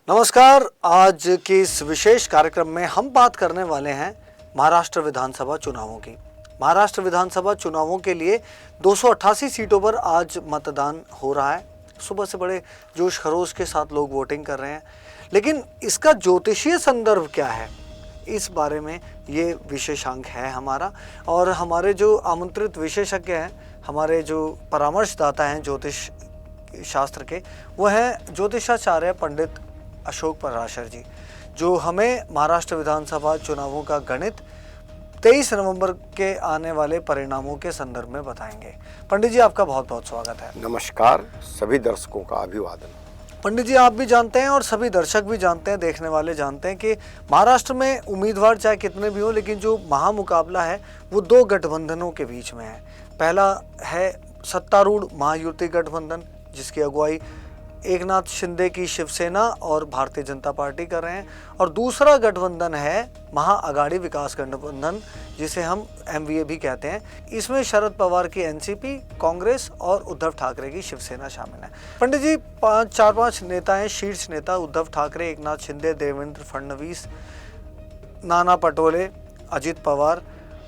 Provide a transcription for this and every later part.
नमस्कार। आज के इस विशेष कार्यक्रम में हम बात करने वाले हैं महाराष्ट्र विधानसभा चुनावों की। महाराष्ट्र विधानसभा चुनावों के लिए 288 सीटों पर आज मतदान हो रहा है। सुबह से बड़े जोश खरोश के साथ लोग वोटिंग कर रहे हैं, लेकिन इसका ज्योतिषीय संदर्भ क्या है, इस बारे में ये विशेषांक है हमारा। और हमारे जो आमंत्रित विशेषज्ञ हैं, हमारे जो परामर्शदाता हैं ज्योतिष शास्त्र के, वो हैं ज्योतिषाचार्य पंडित अशोक पराशर जी, जो हमें महाराष्ट्र विधानसभा चुनावों का गणित 23 नवंबर के आने वाले परिणामों के संदर्भ में बताएंगे। पंडित जी, आपका बहुत बहुत स्वागत है। नमस्कार, सभी दर्शकों का अभिवादन। पंडित जी, आप भी जानते हैं और सभी दर्शक भी जानते हैं, देखने वाले जानते हैं कि महाराष्ट्र में उम्मीदवार चाहे कितने भी हो, लेकिन जो महामुकाबला है वो दो गठबंधनों के बीच में है। पहला है सत्तारूढ़ महायुति गठबंधन, जिसकी अगुवाई एकनाथ शिंदे की शिवसेना और भारतीय जनता पार्टी कर रहे हैं, और दूसरा गठबंधन है महाअघाड़ी विकास गठबंधन, जिसे हम MVA भी कहते हैं। इसमें शरद पवार की NCP, कांग्रेस और उद्धव ठाकरे की शिवसेना शामिल है। पंडित जी, चार पांच नेता हैं, शीर्ष नेता उद्धव ठाकरे, एकनाथ शिंदे, देवेंद्र फडणवीस, नाना पटोले, अजित पवार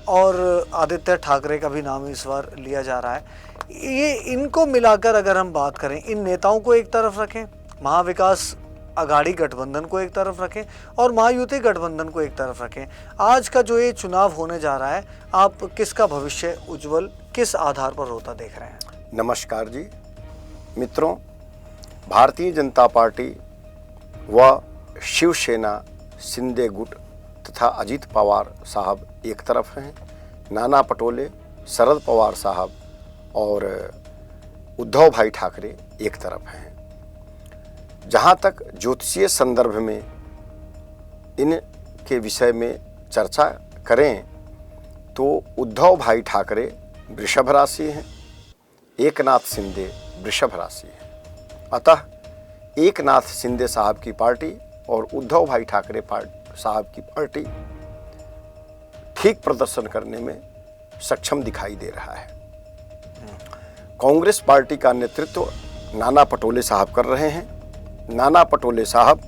और आदित्य ठाकरे का भी नाम इस बार लिया जा रहा है। ये इनको मिलाकर अगर हम बात करें, इन नेताओं को एक तरफ रखें, महाविकास अघाड़ी गठबंधन को एक तरफ रखें और महायुति गठबंधन को एक तरफ रखें, आज का जो ये चुनाव होने जा रहा है, आप किसका भविष्य उज्जवल किस आधार पर होता देख रहे हैं? नमस्कार जी मित्रों, भारतीय जनता पार्टी व शिवसेना शिंदे गुट तथा अजित पवार साहब एक तरफ हैं, नाना पटोले, शरद पवार साहब और उद्धव भाई ठाकरे एक तरफ हैं। जहाँ तक ज्योतिषीय संदर्भ में इनके विषय में चर्चा करें तो उद्धव भाई ठाकरे वृषभ राशि हैं, एकनाथ शिंदे वृषभ राशि हैं। अतः एकनाथ शिंदे साहब की पार्टी और उद्धव भाई ठाकरे साहब की पार्टी ठीक प्रदर्शन करने में सक्षम दिखाई दे रहा है। कांग्रेस पार्टी का नेतृत्व नाना पटोले साहब कर रहे हैं। नाना पटोले साहब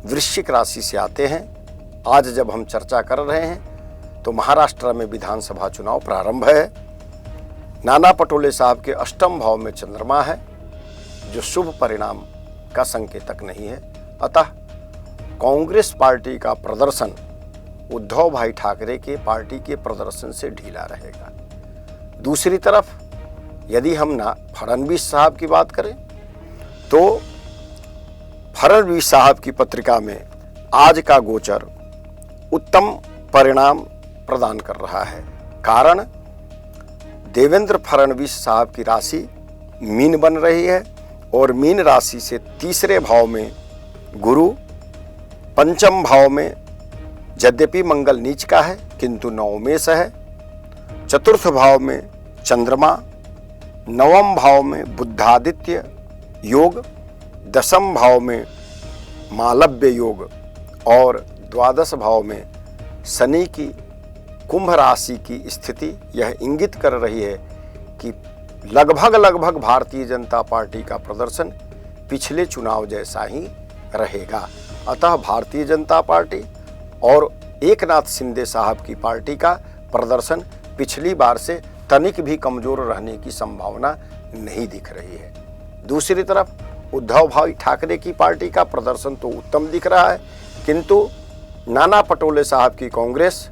वृश्चिक राशि से आते हैं। आज जब हम चर्चा कर रहे हैं तो महाराष्ट्र में विधानसभा चुनाव प्रारंभ है। नाना पटोले साहब के अष्टम भाव में चंद्रमा है, जो शुभ परिणाम का संकेतक नहीं है। अतः कांग्रेस पार्टी का प्रदर्शन उद्धव भाई ठाकरे के पार्टी के प्रदर्शन से ढीला रहेगा। दूसरी तरफ यदि हम फडणवीस साहब की बात करें तो फडणवीस साहब की पत्रिका में आज का गोचर उत्तम परिणाम प्रदान कर रहा है। कारण देवेंद्र फडणवीस साहब की राशि मीन बन रही है और मीन राशि से तीसरे भाव में गुरु, पंचम भाव में यद्यपि मंगल नीच का है किंतु नवमेश है, चतुर्थ भाव में चंद्रमा, नवम भाव में बुद्धादित्य योग, दशम भाव में मालव्य योग और द्वादश भाव में शनि की कुंभ राशि की स्थिति यह इंगित कर रही है कि लगभग भारतीय जनता पार्टी का प्रदर्शन पिछले चुनाव जैसा ही रहेगा। अतः भारतीय जनता पार्टी और एकनाथ शिंदे साहब की पार्टी का प्रदर्शन पिछली बार से तनिक भी कमजोर रहने की संभावना नहीं दिख रही है। दूसरी तरफ उद्धव भाई ठाकरे की पार्टी का प्रदर्शन तो उत्तम दिख रहा है, किंतु नाना पटोले साहब की कांग्रेस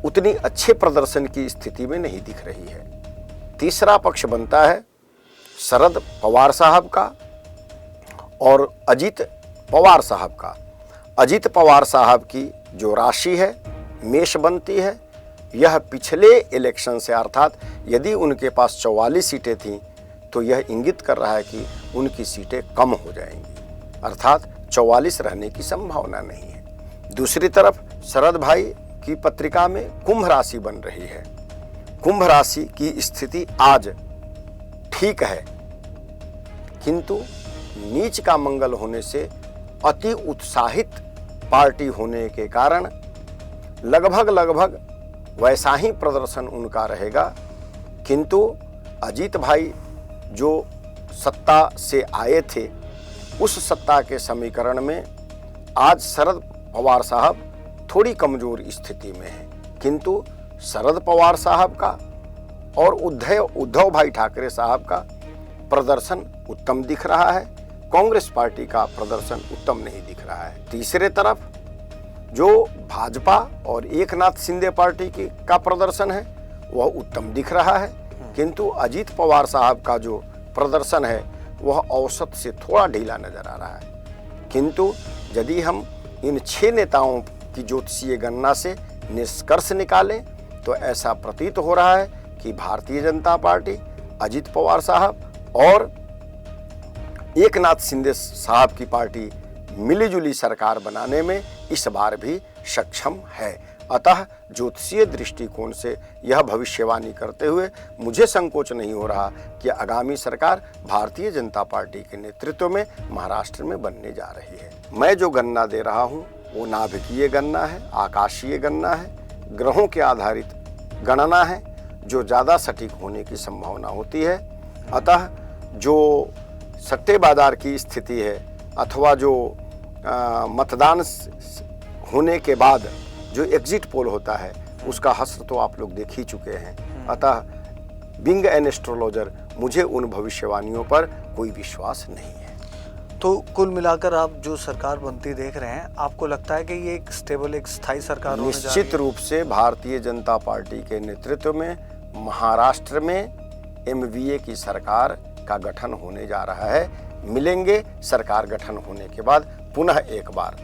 उतनी अच्छे प्रदर्शन की स्थिति में नहीं दिख रही है। तीसरा पक्ष बनता है शरद पवार साहब का और अजित पवार साहब का। अजित पवार साहब की जो राशि है मेष बनती है। यह पिछले इलेक्शन से, अर्थात यदि उनके पास 44 सीटें थीं तो यह इंगित कर रहा है कि उनकी सीटें कम हो जाएंगी, अर्थात 44 रहने की संभावना नहीं है। दूसरी तरफ शरद भाई की पत्रिका में कुंभ राशि बन रही है। कुंभ राशि की स्थिति आज ठीक है, किंतु नीच का मंगल होने से अति उत्साहित पार्टी होने के कारण लगभग वैसा ही प्रदर्शन उनका रहेगा। किंतु अजीत भाई जो सत्ता से आए थे उस सत्ता के समीकरण में आज शरद पवार साहब थोड़ी कमजोर स्थिति में हैं, किंतु शरद पवार साहब का और उद्धव भाई ठाकरे साहब का प्रदर्शन उत्तम दिख रहा है, कांग्रेस पार्टी का प्रदर्शन उत्तम नहीं दिख रहा है। तीसरे तरफ जो भाजपा और एकनाथ शिंदे पार्टी का प्रदर्शन है वह उत्तम दिख रहा है, किंतु अजीत पवार साहब का जो प्रदर्शन है वह औसत से थोड़ा ढीला नजर आ रहा है। किंतु यदि हम इन 6 नेताओं की ज्योतिषीय गणना से निष्कर्ष निकालें तो ऐसा प्रतीत हो रहा है कि भारतीय जनता पार्टी, अजीत पवार साहब और एकनाथ शिंदे साहब की पार्टी मिलीजुली सरकार बनाने में इस बार भी सक्षम है। अतः ज्योतिषीय दृष्टिकोण से यह भविष्यवाणी करते हुए मुझे संकोच नहीं हो रहा कि आगामी सरकार भारतीय जनता पार्टी के नेतृत्व में महाराष्ट्र में बनने जा रही है। मैं जो गणना दे रहा हूँ वो नाभिकीय गणना है, आकाशीय गणना है, ग्रहों के आधारित गणना है, जो ज़्यादा सटीक होने की संभावना होती है। अतः जो सट्टे बाजार की स्थिति है अथवा जो मतदान होने के बाद जो एग्जिट पोल होता है उसका हश्र तो आप लोग देख ही चुके हैं। अतः बीइंग एन एस्ट्रोलॉजर मुझे उन भविष्यवाणियों पर कोई विश्वास नहीं है। तो कुल मिलाकर आप जो सरकार बनती देख रहे हैं, आपको लगता है कि ये एक स्टेबल, एक स्थायी सरकार होने जा रही है? निश्चित रूप से भारतीय जनता पार्टी के नेतृत्व में महाराष्ट्र में एमवीए की सरकार का गठन होने जा रहा है। मिलेंगे सरकार गठन होने के बाद पुनः एक बार।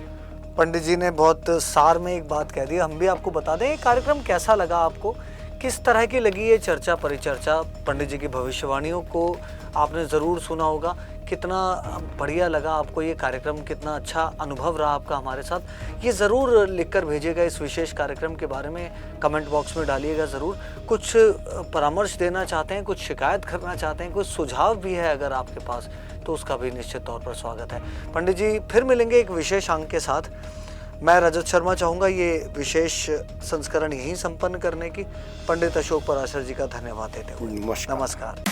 पंडित जी ने बहुत सार में एक बात कह दी, हम भी आपको बता दें। ये कार्यक्रम कैसा लगा आपको, किस तरह की लगी ये चर्चा परिचर्चा? पंडित जी की भविष्यवाणियों को आपने ज़रूर सुना होगा, कितना बढ़िया लगा आपको ये कार्यक्रम, कितना अच्छा अनुभव रहा आपका हमारे साथ, ये ज़रूर लिखकर भेजिएगा। इस विशेष कार्यक्रम के बारे में कमेंट बॉक्स में डालिएगा ज़रूर। कुछ परामर्श देना चाहते हैं, कुछ शिकायत करना चाहते हैं, कुछ सुझाव भी है अगर आपके पास, तो उसका भी निश्चित तौर पर स्वागत है। पंडित जी फिर मिलेंगे एक विशेष अंक के साथ। मैं रजत शर्मा चाहूँगा ये विशेष संस्करण यहीं संपन्न करने की। पंडित अशोक पराशर जी का धन्यवाद देते हुए नमस्कार। नमस्कार।